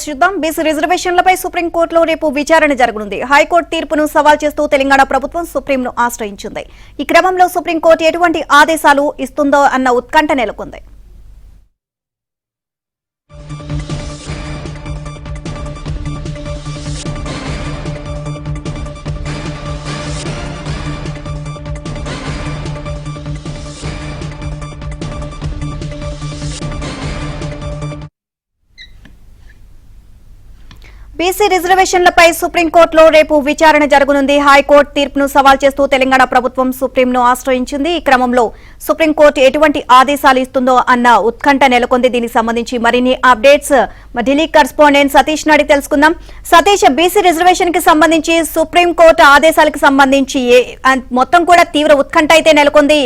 చూద్దాం. బీసీ రిజర్వేషన్లపై సుప్రీంకోర్టులో రేపు విచారణ జరగనుంది. హైకోర్టు తీర్పును సవాల్ చేస్తూ తెలంగాణ ప్రభుత్వం సుప్రీంను ఆశ్రయించింది. ఈ క్రమంలో సుప్రీంకోర్టు ఎటువంటి ఆదేశాలు ఇస్తుందో అన్న ఉత్కంఠ నెలకొంది. బీసీ రిజర్వేషన్లపై సుప్రీంకోర్టులో రేపు విచారణ జరగనుంది. హైకోర్టు తీర్పును సవాల్ చేస్తూ తెలంగాణ ప్రభుత్వం సుప్రీంను ఆశ్రయించింది. ఈ క్రమంలో సుప్రీంకోర్టు ఎటువంటి ఆదేశాలు ఇస్తుందో అన్న ఉత్కంఠ నెలకొంది. దీనికి సంబంధించి మరిన్ని అప్డేట్స్ ఢిల్లీ కరెస్పాండెంట్ సతీష్ నాడి తెలుసుకుందాం. సతీష్, బీసీ రిజర్వేషన్ కి సంబంధించి సుప్రీంకోర్టు ఆదేశాలకు సంబంధించి మొత్తం కూడా తీవ్ర ఉత్కంఠ అయితే నెలకొంది.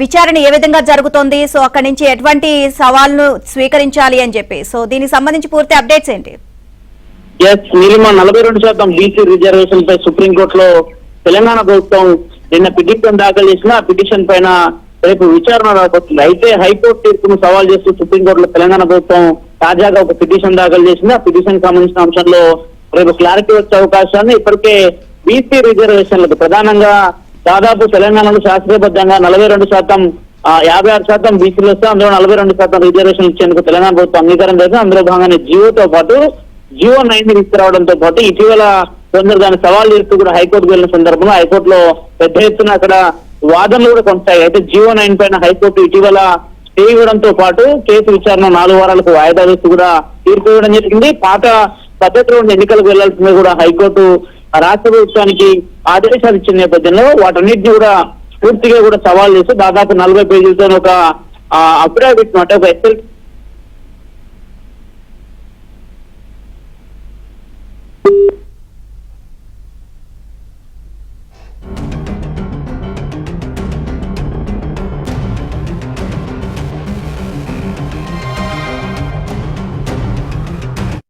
విచారణ ఏ విధంగా జరుగుతోంది, సో అక్కడి నుంచి ఎటువంటి సవాల్ను స్వీకరించాలి అని చెప్పి, సో దీనికి సంబంధించి పూర్తి అప్డేట్స్ ఏంటి? నీలిమ 42% బీసీ రిజర్వేషన్ పై సుప్రీంకోర్టులో తెలంగాణ ప్రభుత్వం నిన్న పిటిషన్ దాఖలు చేసిన పిటిషన్ పైన రేపు విచారణ రాబోతుంది. అయితే హైకోర్టు తీర్పును సవాల్ చేస్తూ సుప్రీంకోర్టులో తెలంగాణ ప్రభుత్వం తాజాగా ఒక పిటిషన్ దాఖలు చేసింది. ఆ పిటిషన్ సంబంధించిన అంశంలో రేపు క్లారిటీ వచ్చే అవకాశాన్ని ఇప్పటికే బీసీ రిజర్వేషన్లకు ప్రధానంగా దాదాపు తెలంగాణలో శాస్త్రీయబద్ధంగా 42%, 56% బీసీలు వస్తే అందులో 42% రిజర్వేషన్ ఇచ్చేందుకు తెలంగాణ ప్రభుత్వం అంగీకారం చేసింది. అందులో భాగంగానే జియోతో పాటు జియో 9 తీసుకురావడంతో పాటు ఇటీవల కొందరు దాన్ని సవాల్ చేస్తూ కూడా హైకోర్టుకు వెళ్లిన సందర్భంలో హైకోర్టులో పెద్ద ఎత్తున అక్కడ వాదనలు కూడా కొనసాగాయి. అయితే జియో 9 పైన హైకోర్టు ఇటీవల స్టే ఇవ్వడంతో పాటు కేసు విచారణ 4 వారాలకు వాయిదా వేస్తూ కూడా తీర్పు ఇవ్వడం జరిగింది. పాత పద్ధతిలో ఎన్నికలకు వెళ్లాల్సింది కూడా హైకోర్టు రాష్ట్ర ప్రభుత్వానికి ఆదేశాలు ఇచ్చిన నేపథ్యంలో వాటన్నిటిని కూడా పూర్తిగా కూడా సవాల్ చేస్తూ దాదాపు 40 పేజీలతో ఒక అఫిడవిట్ మాట ఒక ఎస్ఎల్